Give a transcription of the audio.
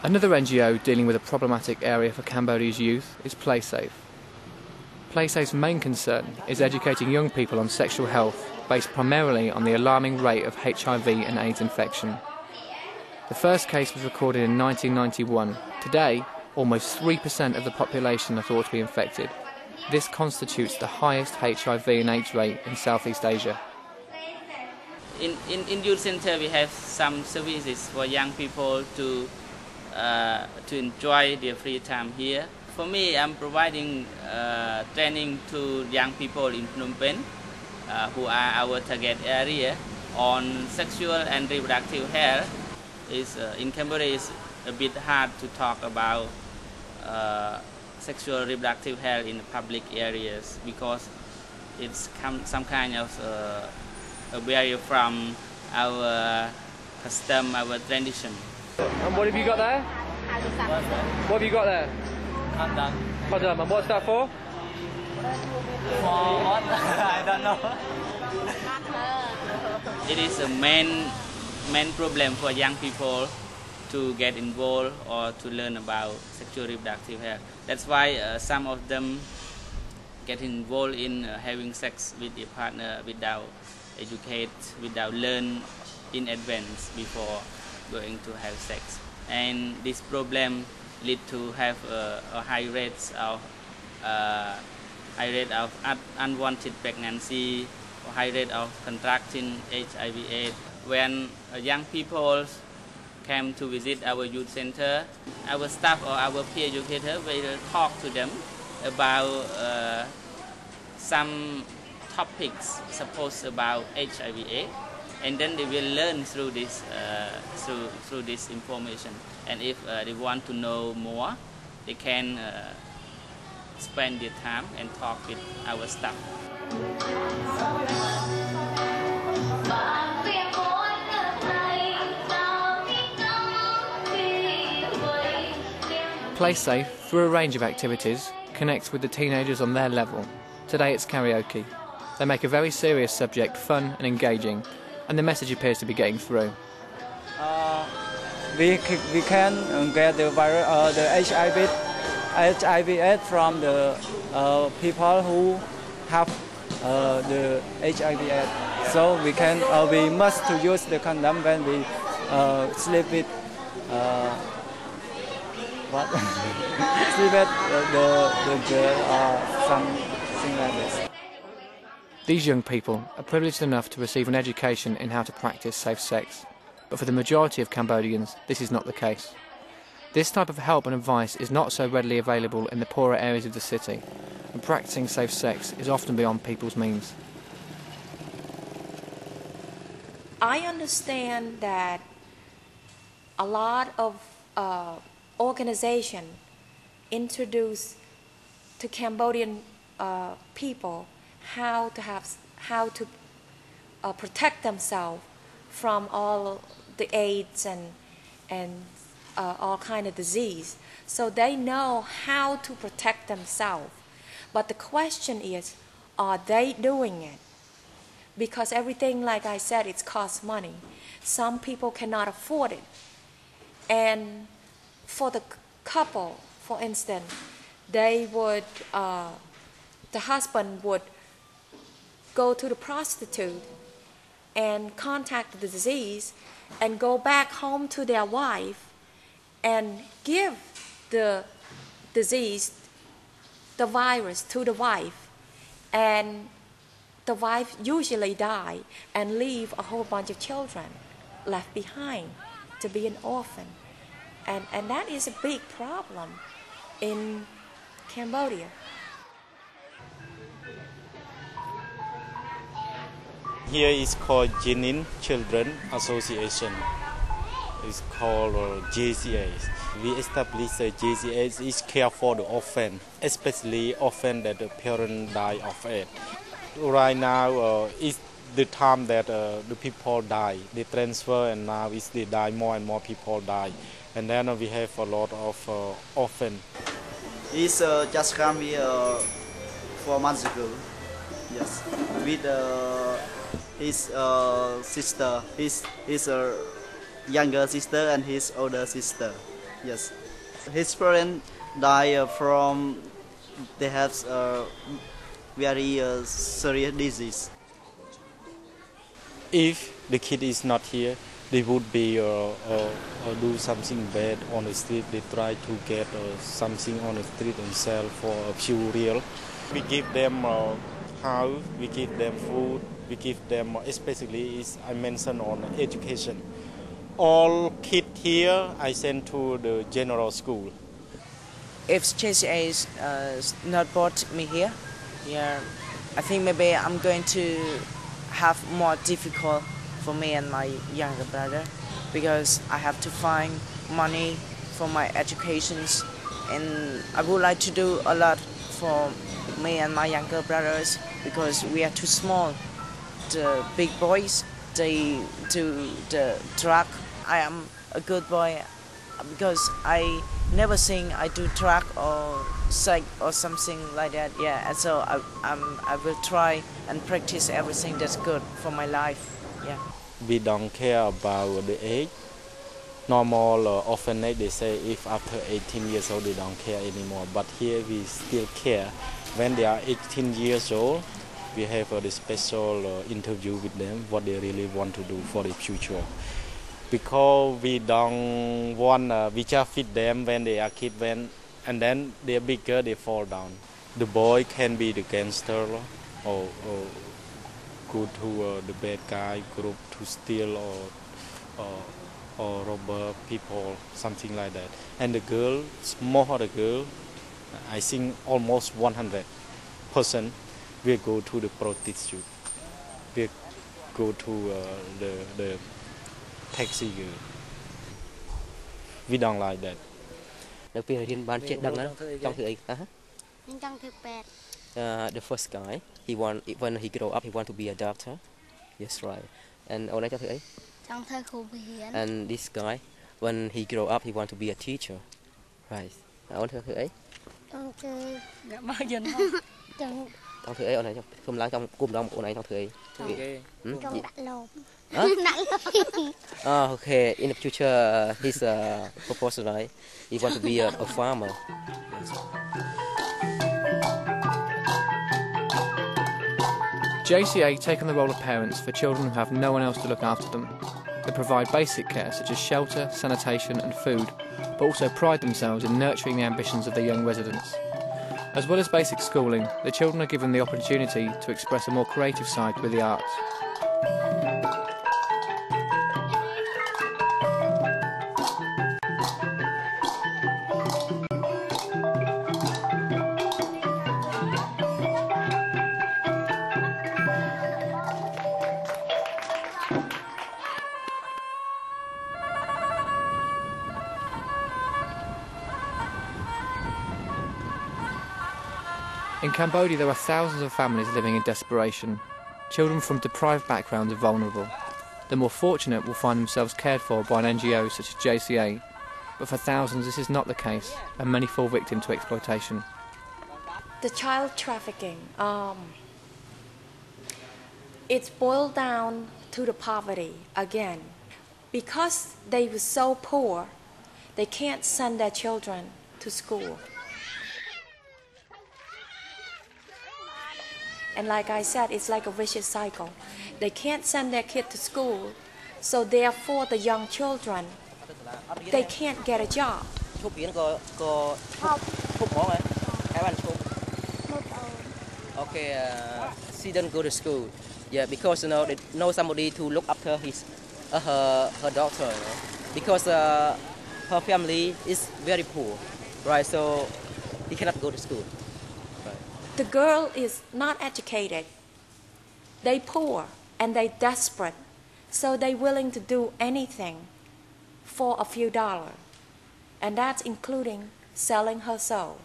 Another NGO dealing with a problematic area for Cambodia's youth is PlaySafe. PlaySafe's main concern is educating young people on sexual health based primarily on the alarming rate of HIV and AIDS infection. The first case was recorded in 1991. Today, almost 3% of the population are thought to be infected. This constitutes the highest HIV and AIDS rate in Southeast Asia. In youth center, we have some services for young people to enjoy their free time here. For me, I'm providing training to young people in Phnom Penh, who are our target area, on sexual and reproductive health. In Cambodia, it's a bit hard to talk about sexual reproductive health in public areas because it's some kind of a barrier from our custom, our tradition. And what have you got there? What have you got there? Condom. Condom. And what's that for? For what? I don't know. It is a main problem for young people to get involved or to learn about sexual reproductive health. That's why some of them get involved in having sex with their partner without educate, without learn in advance before going to have sex. And this problem lead to have a high rate of unwanted pregnancy or high rate of contracting HIV/AIDS. When young people came to visit our youth center, our staff or our peer educator will talk to them about some topics supposed about HIV/AIDS, and then they will learn through this through this information. And if they want to know more, they can spend their time and talk with our staff. PlaySafe, through a range of activities, connects with the teenagers on their level. Today it's karaoke. They make a very serious subject fun and engaging, and the message appears to be getting through. We can get the virus, the HIV/AIDS from the people who have the HIV/AIDS. So we must to use the condom when we sleep with sleep with the girl or something like this. These young people are privileged enough to receive an education in how to practice safe sex, but for the majority of Cambodians, this is not the case. This type of help and advice is not so readily available in the poorer areas of the city, and practicing safe sex is often beyond people's means. I understand that a lot of organizations introduce to Cambodian people how to protect themselves from all the AIDS and all kind of disease. So they know how to protect themselves. But the question is, are they doing it? Because everything, like I said, it costs money. Some people cannot afford it. And for the couple, for instance, they would, the husband would go to the prostitute and contact the disease and go back home to their wife and give the disease, the virus, to the wife. And the wife usually die and leave a whole bunch of children left behind to be an orphan. And that is a big problem in Cambodia. Here is called Jenin Children Association. It's called JCA. We established a JCA is care for the orphan, especially orphan that the parent die of AIDS. Right now is the time that the people die. They transfer, and now they die, more and more people die. And then we have a lot of orphan. He's just come here 4 months ago. Yes, with his sister, his younger sister and his older sister. Yes, his parents died from they have very serious disease. If the kid is not here, they would be do something bad on the street. They try to get something on the street and sell for a few real. We give them house, we give them food, we give them especially is I mentioned on education. All kids here I send to the general school. If JCA is not brought me here, yeah, I think maybe I'm going to have more difficult for me and my younger brother because I have to find money for my educations, and I would like to do a lot for me and my younger brothers because we are too small. The big boys, they do the drug. I am a good boy because I never think I do drug or sex or something like that. Yeah, and so I will try and practice everything that's good for my life. Yeah. We don't care about the age. Normal orphanage, they say if after 18 years old they don't care anymore. But here we still care. When they are 18 years old, we have a special interview with them, what they really want to do for the future. Because we don't want, we just feed them when they are kids, and then they are bigger, they fall down. The boy can be the gangster or go to the bad guy group to steal or rob people, something like that. And the girl, more the girl, I think almost 100% will go to the prostitute. Will go to the taxi girl. We don't like that. The first guy, when he grow up, he want to be a doctor. Yes, right. And and this guy, when he grow up, he want to be a teacher. Right. Okay. In the future, his proposal, right? He want to be a farmer. JCA take on the role of parents for children who have no one else to look after them. They provide basic care such as shelter, sanitation and food, but also pride themselves in nurturing the ambitions of their young residents. As well as basic schooling, the children are given the opportunity to express a more creative side with the arts. In Cambodia, there are thousands of families living in desperation. Children from deprived backgrounds are vulnerable. The more fortunate will find themselves cared for by an NGO such as JCA, but for thousands this is not the case, and many fall victim to exploitation. The child trafficking, it's boiled down to the poverty again. Because they were so poor, they can't send their children to school. And like I said, it's like a vicious cycle. They can't send their kid to school, so therefore the young children, they can't get a job. Okay, she doesn't go to school. Yeah, because they know somebody to look after her daughter. Because her family is very poor, right? So he cannot go to school. The girl is not educated. They poor and they desperate, so they willing to do anything for a few dollars, and that's including selling her soul.